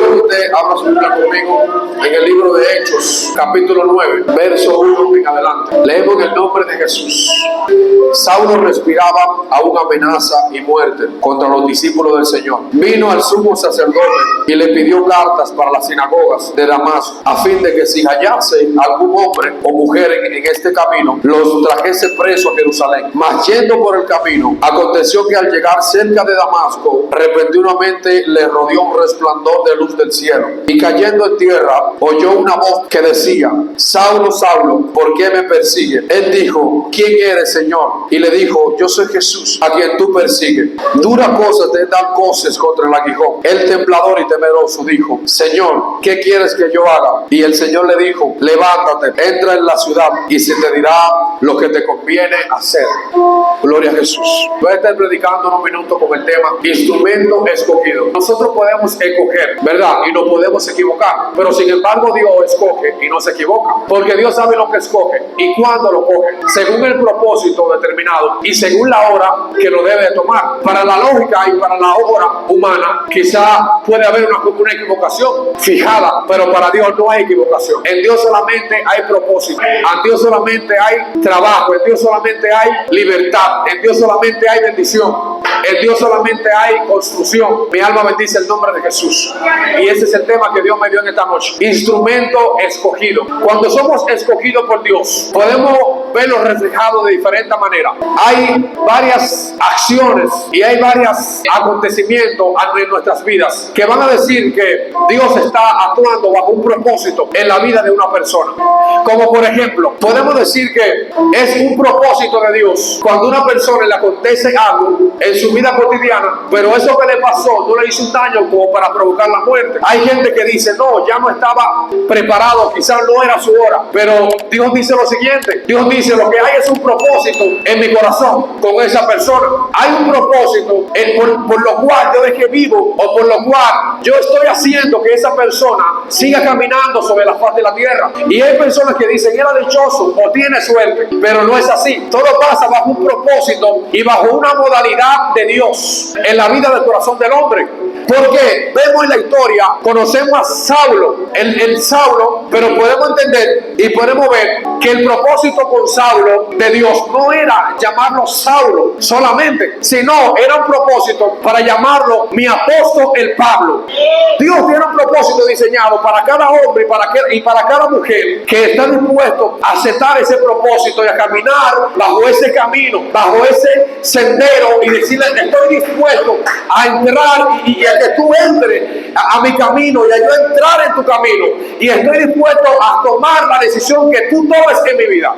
Quiero que usted abra su Biblia conmigo en el libro de Hechos, capítulo 9, verso 1 en adelante. Leemos en el nombre de Jesús. Saulo respiraba aún amenaza y muerte contra los discípulos del Señor. Vino al sumo sacerdote y le pidió cartas para las sinagogas de Damasco, a fin de que si hallase algún hombre o mujer en este camino, los trajese preso a Jerusalén. Mas yendo por el camino, aconteció que al llegar cerca de Damasco, repentinamente le rodeó un resplandor de luz del cielo, y cayendo en tierra oyó una voz que decía: Saulo, Saulo, ¿por qué me persigue? Él dijo: ¿quién eres, Señor? Y le dijo: yo soy Jesús, a quien tú persigues. Dura cosa te dar coces contra el aguijón. El temblador y temeroso dijo: Señor, ¿qué quieres que yo haga? Y el Señor le dijo: levántate, entra en la ciudad y se te dirá lo que te conviene hacer. Gloria a Jesús. Voy a estar predicando unos minutos con el tema instrumento escogido. Nosotros podemos escoger, ¿verdad? Y nos podemos equivocar, pero sin embargo Dios escoge y no se equivoca, porque Dios sabe lo que escoge y cuándo lo coge, según el propósito determinado y según la hora que lo debe tomar. Para la lógica y para la obra humana quizá puede haber una equivocación fijada, pero para Dios no hay equivocación. En Dios solamente hay propósito, en Dios solamente hay trabajo, en Dios solamente hay libertad, en Dios solamente hay bendición, en Dios solamente hay construcción. Mi alma bendice el nombre de Jesús, y ese es el tema que Dios me dio en esta noche: instrumento escogido. Cuando somos escogidos por Dios, podemos verlo reflejado de diferente manera. Hay varias acciones y hay varios acontecimientos en nuestras vidas que van a decir que Dios está actuando bajo un propósito en la vida de una persona. Como por ejemplo, podemos decir que es un propósito de Dios cuando a una persona le acontece algo en su vida cotidiana, pero eso que le pasó no le hizo un daño como para provocar la muerte. Hay gente que dice: no, ya no estaba preparado, quizás no era su hora, pero Dios dice lo siguiente: Dios dice, lo que hay es un propósito en mi corazón con esa persona. Hay un propósito por lo cual yo dejé vivo, o por lo cual yo estoy haciendo que esa persona siga caminando sobre la faz de la tierra. Y hay personas que dicen: era dichoso o tiene suerte, pero no es así. Todo pasa bajo un propósito y bajo una modalidad de Dios en la vida del corazón del hombre. Porque vemos en la historia, conocemos a Saulo, el Saulo, pero podemos entender y podemos ver que el propósito con Saulo de Dios no era llamarlo Saulo solamente, sino era un propósito para llamarlo mi apóstol el Pablo. Dios tiene un propósito diseñado para cada hombre y para cada mujer que está dispuesto a aceptar ese propósito y a caminar bajo ese camino, bajo ese sendero, y decirle: estoy dispuesto a entrar y a que tú entres a mi camino y a yo entrar en tu camino, y estoy dispuesto a tomar la decisión que tú tomes en mi vida.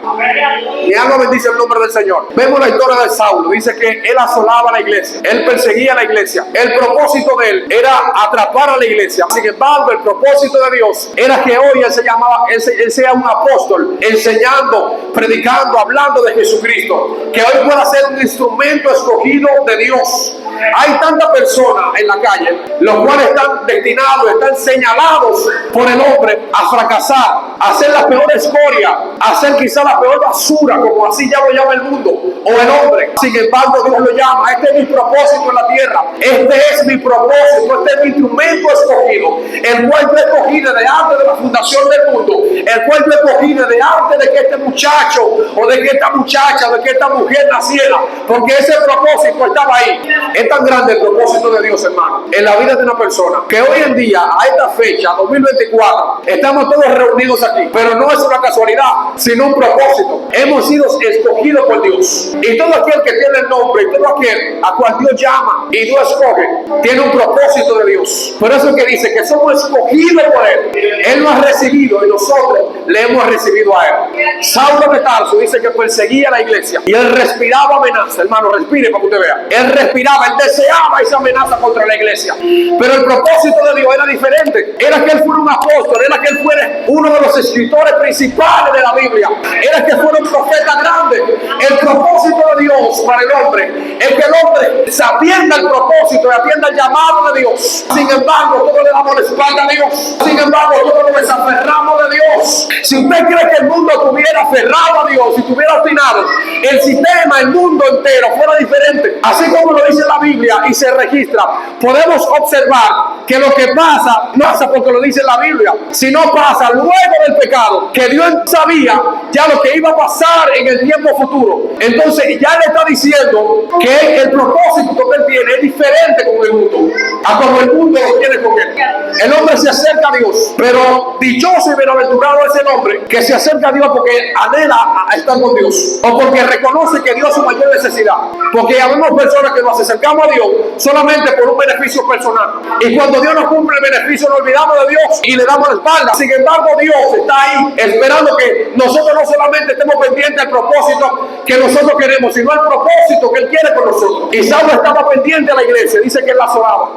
Mi alma bendice el nombre del Señor. Vemos la historia de Saulo. Dice que él asolaba la iglesia, él perseguía la iglesia. El propósito de él era atrapar a la iglesia. Sin embargo, el propósito de Dios era que hoy él sea un apóstol, enseñando, predicando, hablando de Jesucristo, que hoy pueda ser un instrumento escogido de Dios. Hay tantas personas en la calle, los cuales están destinados, están señalados por el hombre a fracasar, a ser la peor escoria, a ser quizá la peor basura, como así ya lo llama el mundo o el hombre. Sin embargo, Dios lo llama: este es mi propósito en la tierra, este es mi propósito, este es mi instrumento escogido, el cual yo escogí desde antes de la fundación del mundo, el cual yo escogí desde antes de que este muchacho o de que esta muchacha o de que esta mujer naciera, porque ese propósito estaba ahí. Es tan grande el propósito de Dios, hermano, en la vida de una persona, que hoy en día, a esta fecha, 2024, estamos todos reunidos aquí, pero no es una casualidad, sino un propósito. Hemos sido escogidos por Dios, y todo aquel que tiene el nombre, y todo aquel a cual Dios llama y Dios escoge, tiene un propósito de Dios. Por eso es que dice que somos escogidos por Él. Él nos ha recibido y nosotros le hemos recibido a Él. Saulo de Tarso dice que perseguía a la iglesia y él respiraba amenaza. Hermano, respire para que usted vea. Él respiraba, él deseaba esa amenaza contra la iglesia. Pero el propósito de Dios era diferente. Era que él fuera un apóstol, era que él fuera uno de los escritores principales de la Biblia, era que fuera un profeta grande. El propósito de Dios para el hombre es que el hombre se atienda al propósito y atienda al llamado de Dios. Sin embargo, todos le damos la espalda a Dios. Sin embargo, todos nos desaferramos de Dios. Si usted cree que el mundo estuviera aferrado a Dios, si estuviera obstinado, el sistema, el mundo entero fuera diferente. Así como lo dice la Biblia y se registra, podemos observar que lo que pasa no pasa porque lo dice la Biblia, sino pasa luego del pecado, que Dios sabía ya lo que iba a pasar en el tiempo futuro. Entonces ya le está diciendo que el propósito que él tiene es diferente con el mundo, a como el mundo lo tiene con él. El hombre se acerca a Dios, pero dichoso y bienaventurado es el hombre que se acerca a Dios porque anhela a estar con Dios, o porque reconoce que Dios es su mayor necesidad. Porque habemos personas que nos acercamos a Dios solamente por un beneficio personal, y cuando Dios nos cumple el beneficio nos olvidamos de Dios y le damos la espalda. Sin embargo, Dios está ahí esperando que nosotros no solamente estemos pendientes del propósito que nosotros queremos, sino el propósito que Él quiere con nosotros. Y Saulo estaba pendiente a la iglesia, dice que Él la azoraba.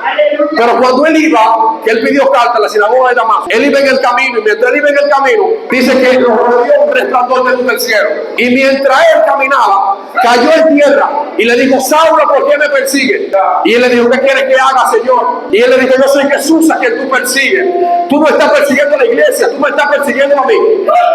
Pero cuando Él iba, que Él pidió carta a la sinagoga de Damasco, Él iba en el camino, y mientras Él iba en el camino, dice que lo rodeó un resplandor de luz del cielo. Y mientras Él caminaba, cayó en tierra y le dijo: Saulo, ¿por qué me persigue? Y Él le dijo: ¿qué quieres que haga, Señor? Y Él le dijo: yo soy Jesús a quien tú persigues. Tú no estás persiguiendo a la iglesia, tú me estás persiguiendo a mí.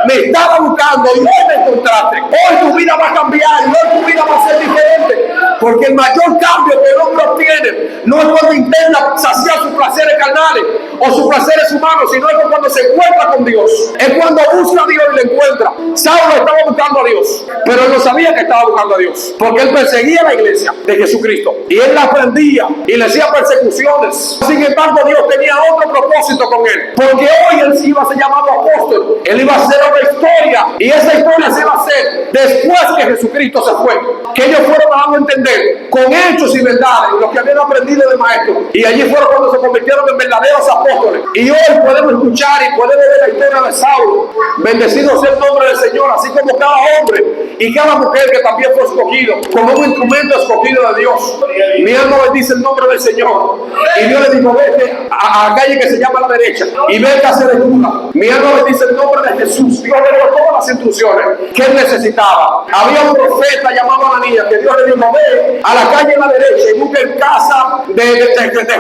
Me estaba buscando y hoy me encontraste. Hoy tu vida va a cambiar, y hoy tu vida va a ser diferente. Porque el mayor cambio que el hombre obtiene no es cuando intenta saciar sus placeres carnales o sus placeres humanos, sino es cuando se encuentra con Dios. Es cuando busca a Dios y le encuentra. Saulo estaba buscando a Dios, pero él no sabía que estaba buscando a Dios, porque él perseguía la iglesia de Jesucristo y él la prendía y le hacía persecuciones. Sin embargo, Dios tenía otro propósito con él, porque hoy él iba a ser llamado apóstol. Él iba a hacer otra historia, y esa historia se iba a hacer después que Jesucristo se fue, que ellos fueron dando a entender con hechos y verdades lo que habían aprendido de maestro, y allí fueron cuando se convirtieron en verdaderos apóstoles. Y hoy podemos escuchar y podemos ver la historia de Saulo. Bendecido sea el nombre del Señor, así como cada hombre y cada mujer que también fue escogido como un instrumento escogido de Dios. Mi alma bendice el nombre del Señor. Y Dios le dijo: vete a la calle que se llama a la derecha y ve a hacer ayuda. Mi alma bendice el nombre de Jesús. Dios le dio todas las instrucciones que él necesitaba. Había un profeta llamado Ananías que Dios le dijo: ve a la calle a la derecha y busca en casa de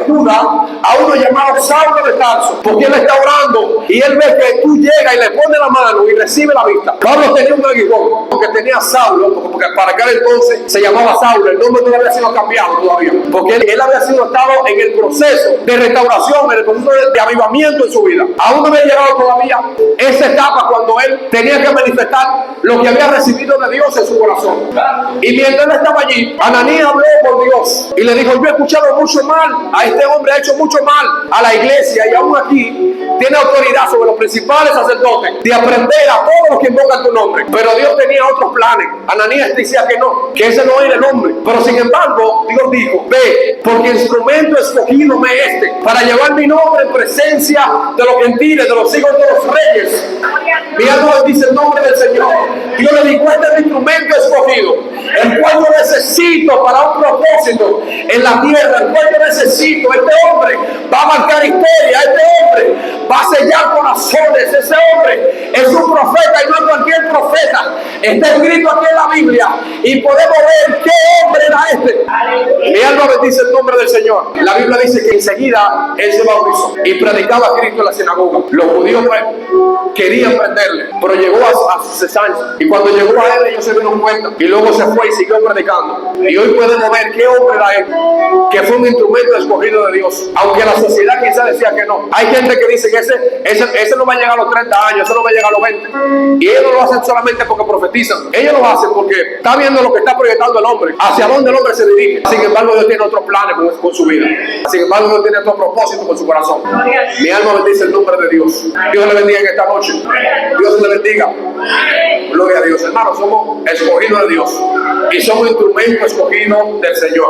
Judá a uno llamado Saulo de Tarso, porque él está orando y él ve que tú llegas y le pones la mano y recibe la vista. Pablo tenía un aguijón porque tenía Saulo, porque para aquel entonces se llamaba Saulo, el nombre no había sido cambiado todavía, porque él había sido estado en el proceso de restauración, en el proceso de avivamiento en su vida. Aún no había llegado todavía esa etapa cuando él tenía que manifestar lo que había recibido de Dios en su corazón. Y mientras él estaba allí, Ananías habló por Dios y le dijo: yo he escuchado mucho mal a este hombre, ha hecho mucho mal a la iglesia, y aún aquí tiene autoridad sobre los principales sacerdotes de aprender a todos los que invocan tu nombre. Pero Dios tenía otros planes. Ananías decía que no, que ese no era el hombre. Pero sin embargo, Dios dijo: ve, porque instrumento escogido me este para llevar mi nombre en presencia de los gentiles, de los hijos de los reyes. Mira, Dios dice el nombre del Señor. Dios le dijo: este es el instrumento escogido, el cual yo necesito para un propósito en la tierra, el cual yo necesito. Este hombre va a marcar historia, este hombre va a sellar corazones, ese hombre es un profeta y no es cualquier profeta. Está escrito aquí en la Biblia y podemos ver qué hombre era este. Mi alma bendice el nombre del Señor. La Biblia dice que enseguida él se bautizó y predicaba a Cristo en la sinagoga. Los judíos querían prenderle, pero llegó a sus cesantes, y cuando llegó a él ellos se dieron cuenta y luego se fue y siguió predicando. Y hoy podemos ver qué hombre era él, que fue un instrumento escogido de Dios, aunque la sociedad quizá decía que no. Hay gente que dice que ese no va a llegar a los 30 años, ese no va a llegar a los 20, y ellos no lo hacen solamente porque profetizan, ellos lo hacen porque está viendo lo que está proyectando el hombre, hacia dónde el hombre se dirige. Sin embargo, Dios tiene otros planes con su vida. Sin embargo, Dios tiene otro propósito con su corazón. Mi alma bendice el nombre de Dios. Dios le bendiga en esta noche. Dios le bendiga. Gloria a Dios. Hermanos, somos escogidos de Dios y somos instrumentos escogidos del Señor.